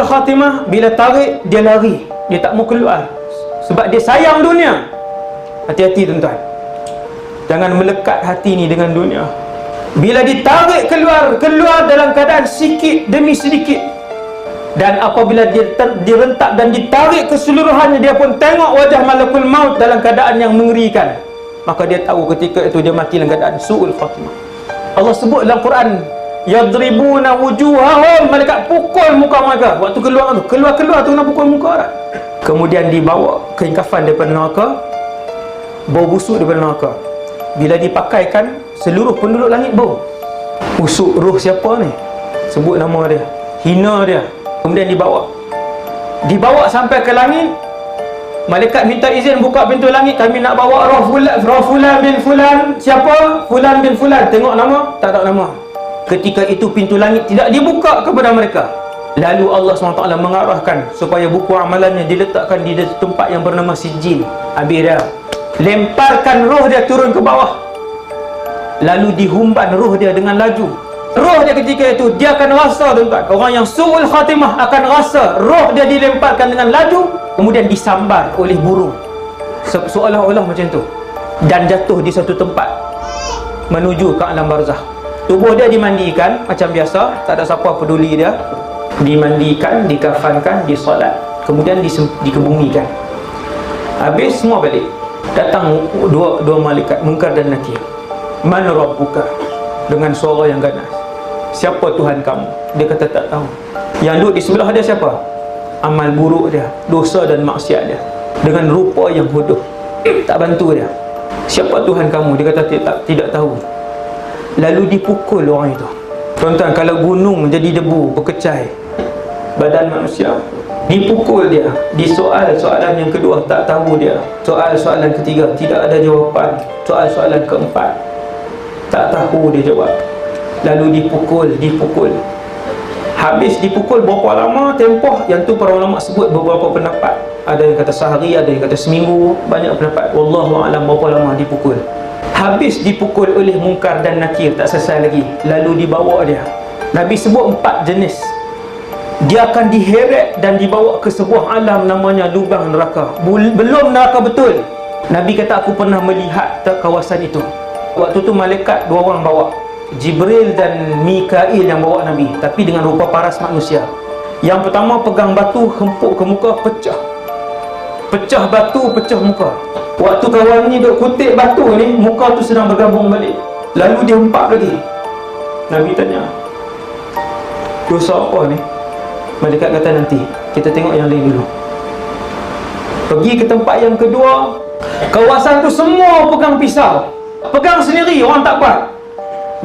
khatimah bila tarik dia lari, dia tak mau keluar sebab dia sayang dunia. Hati-hati tuan-tuan, jangan melekat hati ni dengan dunia. Bila ditarik keluar dalam keadaan sikit demi sedikit, dan apabila dia direntak dan ditarik keseluruhannya, dia pun tengok wajah malakul maut dalam keadaan yang mengerikan, maka dia tahu ketika itu dia mati dalam keadaan su'ul khatimah. Allah sebut dalam Quran, yadribuna wujuhahum, malaikat pukul muka mereka waktu keluar tu, keluar tu kena pukul muka dah. Kemudian dibawa kain kafan daripada neraka, bau busuk daripada neraka. Bila dipakaikan, seluruh penduduk langit bau busuk. Roh siapa ni? Sebut nama dia, hina dia. Kemudian dibawa sampai ke langit. Malaikat minta izin buka pintu langit, kami nak bawa roh fulan bin fulan. Siapa? Fulan bin fulan. Tengok nama, tak ada nama. Ketika itu pintu langit tidak dibuka kepada mereka. Lalu Allah SWT mengarahkan supaya buku amalannya diletakkan di tempat yang bernama Sijil. Habis dia lemparkan roh dia turun ke bawah, lalu dihumban roh dia dengan laju. Roh dia ketika itu, dia akan rasa tuan-tuan, orang yang su'ul khatimah akan rasa roh dia dilemparkan dengan laju, kemudian disambar oleh burung seolah-olah macam tu, dan jatuh di satu tempat menuju ke alam barzakh. Tubuh dia dimandikan macam biasa, tak ada siapa peduli dia. Dimandikan, dikafankan, disolat, kemudian dikebumikan. Habis semua balik. Datang dua malaikat, Munkar dan Nakir. Man rabbuka, dengan suara yang ganas. Siapa Tuhan kamu? Dia kata tak tahu. Yang duduk di sebelah dia siapa? Amal buruk dia, dosa dan maksiat dia, dengan rupa yang bodoh, tak bantu dia. Siapa Tuhan kamu? Dia kata tidak tahu. Lalu dipukul orang itu. Tuan-tuan, kalau gunung jadi debu, berkecai badan manusia, dipukul dia, disoal soalan yang kedua, tak tahu dia. Soalan ketiga, tidak ada jawapan. Soalan keempat, tak tahu dia jawab. Lalu dipukul. Habis dipukul berapa lama tempoh, yang tu para ulama sebut beberapa pendapat. Ada yang kata sehari, ada yang kata seminggu, banyak pendapat. Wallahu a'lam berapa lama dipukul. Habis dipukul oleh Munkar dan Nakir, tak selesai lagi. Lalu dibawa dia. Nabi sebut 4 jenis. Dia akan diheret dan dibawa ke sebuah alam namanya lubang neraka. Belum neraka betul. Nabi kata, aku pernah melihat kawasan itu. Waktu tu malaikat 2 orang bawa, Jibril dan Mikail yang bawa Nabi, tapi dengan rupa paras manusia. Yang pertama pegang batu, hempuk ke muka, pecah batu, pecah muka. Waktu kawan ni duk kutip batu ni, muka tu sedang bergabung balik. Lalu dia hempak lagi. Nabi tanya, dosa apa ni? Malaikat kata, nanti kita tengok yang lain dulu. Pergi ke tempat yang kedua. Kawasan tu semua pegang pisau, pegang sendiri, orang tak buat.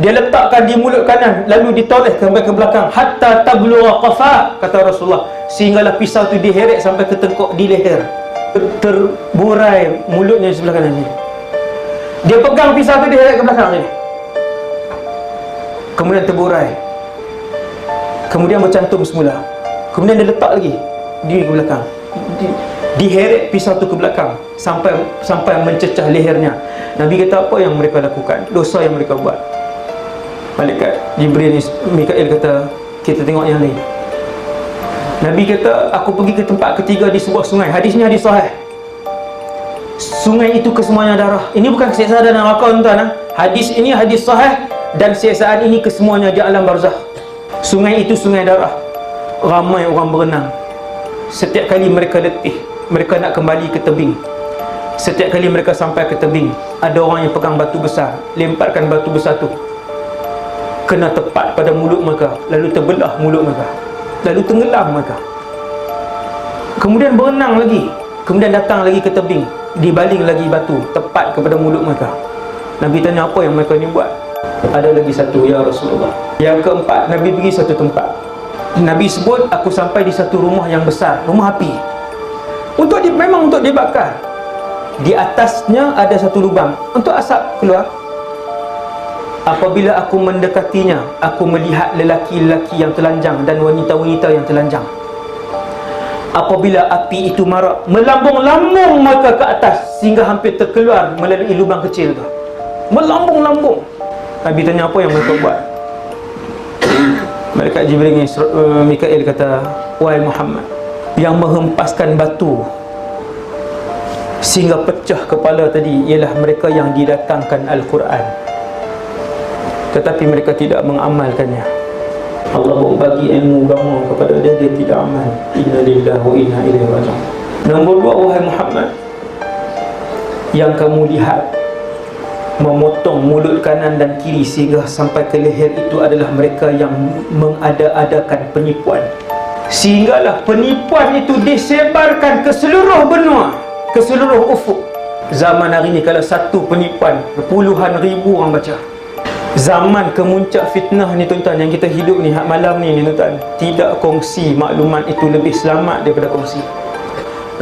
Dia letakkan di mulut kanan, lalu ditoleh sampai ke belakang, hatta tablugha qafa, kata Rasulullah, sehinggalah pisau tu diheret sampai ke tengkok di leher, terburai mulutnya di sebelah kanan ni. Dia pegang pisau tu, diheret ke belakang ni, kemudian terburai, kemudian bercantum semula, kemudian dia letak lagi di belakang, diheret pisau tu ke belakang sampai mencecah lehernya. Nabi kata, apa yang mereka lakukan? Dosa yang mereka buat. Malaikat Jibril, Mikail kata, kita tengok yang lain. Nabi kata, aku pergi ke tempat ketiga di sebuah sungai. Hadis ni hadis sahih. Sungai itu kesemuanya darah. Ini bukan siksaan dan neraka, tuan-tuan. Hadis ini hadis sahih, dan siksaan ini kesemuanya di alam barzakh. Sungai itu sungai darah. Ramai orang berenang. Setiap kali mereka letih, mereka nak kembali ke tebing. Setiap kali mereka sampai ke tebing, ada orang yang pegang batu besar, lemparkan batu besar tu, kena tepat pada mulut mereka, lalu terbelah mulut mereka, lalu tenggelam mereka. Kemudian berenang lagi, kemudian datang lagi ke tebing, dibaling lagi batu tepat kepada mulut mereka. Nabi tanya, apa yang mereka ni buat? Ada lagi satu, ya Rasulullah. Yang keempat, Nabi pergi satu tempat. Nabi sebut, aku sampai di satu rumah yang besar, rumah api, memang untuk dibakar. Di atasnya ada satu lubang untuk asap keluar. Apabila aku mendekatinya, aku melihat lelaki-lelaki yang telanjang dan wanita-wanita yang telanjang. Apabila api itu marak, melambung-lambung mereka ke atas sehingga hampir terkeluar melalui lubang kecil tu. Melambung-lambung. Nabi tanya, apa yang mereka buat? Malaikat Jibril ni Mikail kata, wahai Muhammad, yang menghempaskan batu sehingga pecah kepala tadi ialah mereka yang didatangkan Al-Quran, tetapi mereka tidak mengamalkannya. Allah bagi ilmu agama kepada dia, dia tidak amal. Inna lillahi wa inna ilaihi raji'un. Nombor 2, wahai Muhammad, yang kamu lihat memotong mulut kanan dan kiri sehingga sampai ke leher, itu adalah mereka yang mengada-adakan penipuan, sehinggalah penipuan itu disebarkan ke seluruh benua, ke seluruh ufuk. Zaman hari ini kalau satu penipuan, puluhan ribu orang baca. Zaman kemuncak fitnah ni tuan-tuan, yang kita hidup ni malam ni tuan-tuan, tidak kongsi maklumat itu lebih selamat daripada kongsi.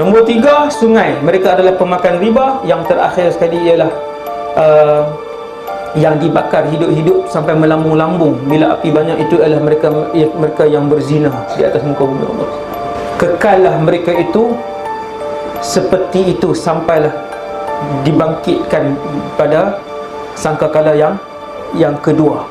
Nombor 3, sungai. Mereka adalah pemakan riba. Yang terakhir sekali ialah yang dibakar hidup-hidup sampai melambung-lambung bila api banyak, itu adalah mereka yang berzina di atas muka bumi Allah. Kekallah mereka itu seperti itu sampailah dibangkitkan pada sangkakala yang kedua.